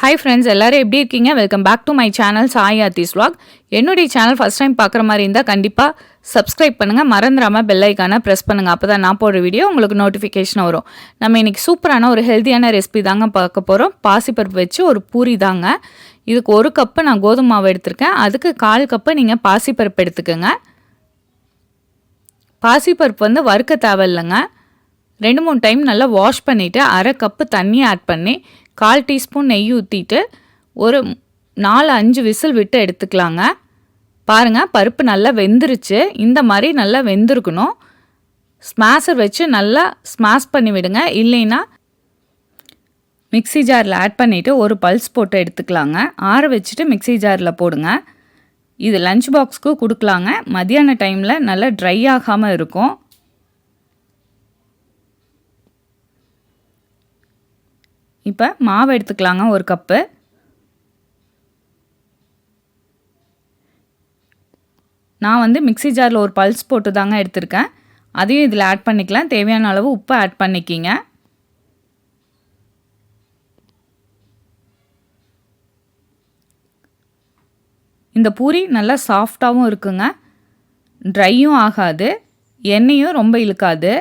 Hi friends, எல்லாரும் எப்படி இருக்கீங்க? Welcome back to my channel Sai Aarthi's vlog. என்னுடைய சேனல் ஃபஸ்ட் டைம் பார்க்குற மாதிரி இருந்தால் கண்டிப்பாக சப்ஸ்கிரைப் பண்ணுங்கள். மறந்துடாமல் பெல் ஐக்கானை ப்ரெஸ் பண்ணுங்கள். அப்போ தான் நான் போடுற வீடியோ உங்களுக்கு நோட்டிஃபிகேஷன் வரும். நம்ம இன்றைக்கி சூப்பரான ஒரு ஹெல்த்தியான ரெசிபி தாங்க பார்க்க போகிறோம். பாசிப்பருப்பு வச்சு ஒரு பூரி தாங்க. இதுக்கு 1 கப்பு நான் கோதுமை மாவு எடுத்திருக்கேன். அதுக்கு 1/4 கப்பு நீங்கள் பாசிப்பருப்பு எடுத்துக்கோங்க. பாசிப்பருப்பு வந்து வறுக்க தேவையில்லைங்க. 2-3 டைம் நல்லா வாஷ் பண்ணிவிட்டு 1/2 கப்பு தண்ணி ஆட் பண்ணி 1/4 டீஸ்பூன் நெய் ஊற்றிட்டு ஒரு 4-5 விசில் விட்டு எடுத்துக்கலாங்க. பாருங்கள், பருப்பு நல்லா வெந்துருச்சு. இந்த மாதிரி நல்லா வெந்திருக்கணும். ஸ்மாஷர் வச்சு நல்லா ஸ்மாஷ் பண்ணி விடுங்க. இல்லைன்னா மிக்ஸி ஜாரில் ஆட் பண்ணிவிட்டு ஒரு பல்ஸ் போட்டு எடுத்துக்கலாங்க. ஆற வச்சுட்டு மிக்ஸி ஜாரில் போடுங்க. இது லஞ்ச் பாக்ஸ்க்கு கொடுக்கலாங்க. மதியான டைமில் நல்லா ட்ரை ஆகாமல் இருக்கும். இப்போ மாவு எடுத்துக்கலாங்க. 1 கப்பு. நான் வந்து மிக்ஸி ஜாரில் ஒரு பல்ஸ் போட்டு தாங்க எடுத்திருக்கேன். அதையும் இதில் ஆட் பண்ணிக்கலாம். தேவையான அளவு உப்பு ஆட் பண்ணிக்கிங்க. இந்த பூரி நல்லா சாஃப்டாகவும் இருக்குங்க. ட்ரையும் ஆகாது, எண்ணெயும் ரொம்ப இழுக்காது.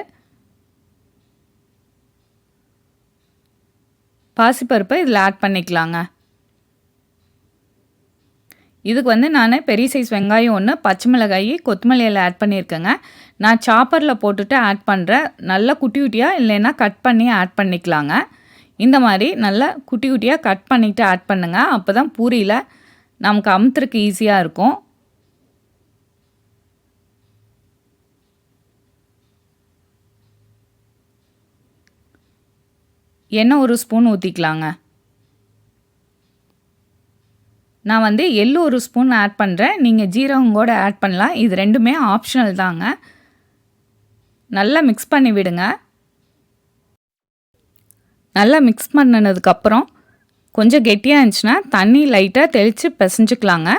பாசிப்பருப்பை இதில் ஆட் பண்ணிக்கலாங்க. இதுக்கு வந்து நான் பெரிய சைஸ் வெங்காயம் 1, பச்சை மிளகாய், கொத்தமல்லி எல்லாம் ஆட் பண்ணியிருக்கேங்க. நான் சாப்பரில் போட்டுட்டு ஆட் பண்ணுறேன். நல்லா குட்டி குட்டியாக இல்லைன்னா கட் பண்ணி ஆட் பண்ணிக்கலாங்க. இந்த மாதிரி நல்லா குட்டி குட்டியாக கட் பண்ணிவிட்டு ஆட் பண்ணுங்கள். அப்போ தான் பூரியில் நமக்கு அமுத்துறதுக்கு ஈஸியாக இருக்கும். எண்ணெய் 1 ஸ்பூன் ஊற்றிக்கலாங்க. நான் வந்து எள்ளு 1 ஸ்பூன் ஆட் பண்ணுறேன். நீங்கள் ஜீரகம் கூட ஆட் பண்ணலாம். இது ரெண்டுமே ஆப்ஷனல் தாங்க. நல்லா மிக்ஸ் பண்ணி விடுங்க. நல்லா மிக்ஸ் பண்ணினதுக்கப்புறம் கொஞ்சம் கெட்டியாக இருந்துச்சுன்னா தண்ணி லைட்டாக தெளித்து பிசைஞ்சிக்கலாங்க.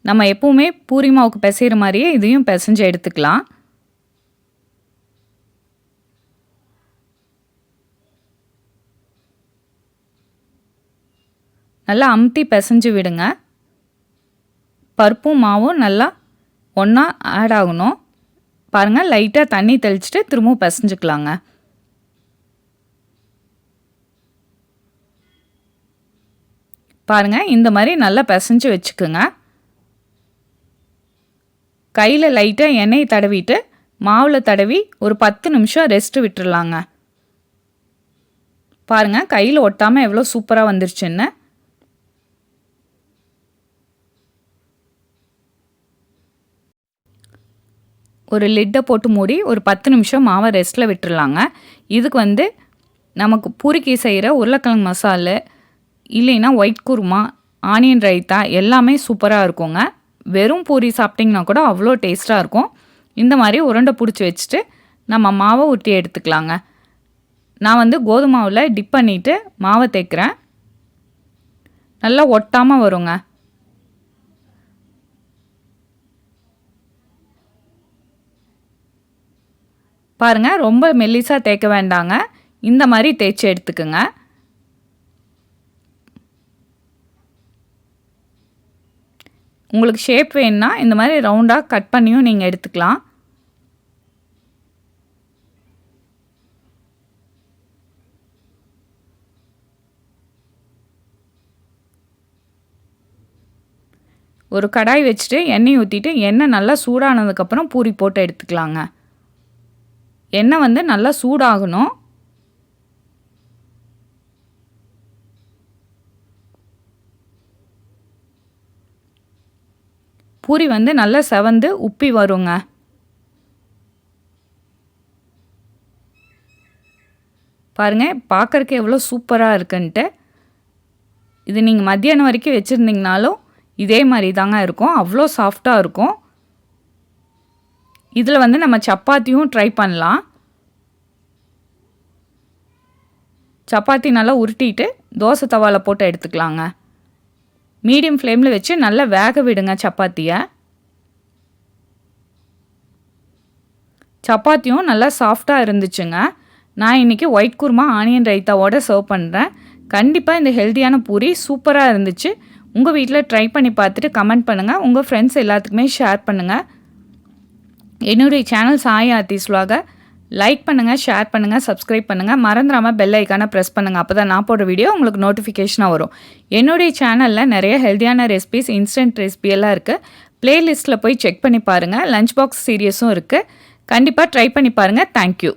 நம்ம எப்போவுமே பூரி மாவுக்கு பிசைகிற மாதிரியே இதையும் பிசைஞ்சு எடுத்துக்கலாம். நல்லா அமுத்தி பிசைஞ்சு விடுங்க. பருப்பும் மாவும் நல்லா ஒன்றா ஆட் ஆகணும். பாருங்கள், லைட்டாக தண்ணி தெளிச்சுட்டு திரும்பவும் பிசைஞ்சுக்கலாங்க. பாருங்கள், இந்த மாதிரி நல்லா பிசைஞ்சு வச்சுக்கோங்க. கையில் லைட்டாக எண்ணெய் தடவிட்டு மாவில் தடவி ஒரு 10 நிமிஷம் ரெஸ்ட் விட்டுடலாங்க. பாருங்கள், கையில் ஒட்டாமல் எவ்வளோ சூப்பராக வந்துருச்சுன்னு. ஒரு லிட்டை போட்டு மூடி ஒரு 10 நிமிஷம் மாவை ரெஸ்ட்டில் விட்டுடலாங்க. இதுக்கு வந்து நமக்கு பூரிக்கு செய்கிற உருளைக்கிழங்கு மசாலா இல்லைன்னா ஒயிட் குருமா, ஆனியன் ரைத்தா எல்லாமே சூப்பராக இருக்குங்க. வெறும் பூரி சாப்பிட்டிங்கன்னா கூட அவ்வளோ டேஸ்ட்டாக இருக்கும். இந்த மாதிரி உருண்டை பிடிச்சி வச்சுட்டு நம்ம மாவை ஊற்றி எடுத்துக்கலாங்க. நான் வந்து கோதுமை மாவில் டிப் பண்ணிவிட்டு மாவை தேய்க்கிறேன். நல்லா ஒட்டாமல் வருங்க. பாருங்கள், ரொம்ப மெல்லிசாக தேய்க்க வேண்டாங்க. இந்த மாதிரி தேய்ச்சி எடுத்துக்குங்க. உங்களுக்கு ஷேப் வேணுன்னா இந்த மாதிரி ரவுண்டாக கட் பண்ணியும் நீங்கள் எடுத்துக்கலாம். ஒரு கடாய் வச்சுட்டு எண்ணெய் ஊற்றிட்டு எண்ணெய் நல்லா சூடானதுக்கப்புறம் பூரி போட்டு எடுத்துக்கலாங்க. எண்ணெய் வந்து நல்லா சூடாகணும். பூரி வந்து நல்லா செவந்து உப்பி வருங்க. பாருங்கள், பார்க்குறக்கு எவ்வளோ சூப்பராக இருக்குன்ட்டு. இது நீங்கள் மத்தியானம் வரைக்கும் வச்சுருந்தீங்கனாலும் இதே மாதிரி தாங்க இருக்கும். அவ்வளோ சாஃப்டாக இருக்கும். இதில் வந்து நம்ம சப்பாத்தியும் ட்ரை பண்ணலாம். சப்பாத்தி நல்லா உருட்டிட்டு தோசை தவாவில் போட்டு எடுத்துக்கலாங்க. மீடியம் ஃப்ளேமில் வச்சு நல்லா வேக விடுங்க சப்பாத்தியை. சப்பாத்தியும் நல்லா சாஃப்டாக இருந்துச்சுங்க. நான் இன்றைக்கி ஒயிட் குருமா ஆனியன் ரைத்தாவோட சர்வ் பண்ணுறேன். கண்டிப்பாக இந்த ஹெல்த்தியான பூரி சூப்பராக இருந்துச்சு. உங்கள் வீட்டில் ட்ரை பண்ணி பார்த்துட்டு கமெண்ட் பண்ணுங்கள். உங்கள் ஃப்ரெண்ட்ஸ் எல்லாத்துக்குமே ஷேர் பண்ணுங்கள். என்னுடைய channel Sai Aarthi's vlog like பண்ணுங்கள், ஷேர் பண்ணுங்கள், சப்ஸ்கிரைப் பண்ணுங்கள். மறந்துடாமல் பெல் ஐக்கானை ப்ரெஸ் பண்ணுங்கள். அப்போ தான் நான் போடுற வீடியோ உங்களுக்கு நோட்டிஃபிகேஷனாக வரும். என்னுடைய சேனலில் நிறைய ஹெல்த்தியான ரெசிபீஸ், இன்ஸ்டன்ட் ரெசிபி எல்லாம் இருக்குது. ப்ளேலிஸ்ட்டில் போய் செக் பண்ணி பாருங்கள். லஞ்ச் பாக்ஸ் சீரியஸும் இருக்குது. கண்டிப்பாக ட்ரை பண்ணி பாருங்கள். தேங்க்யூ.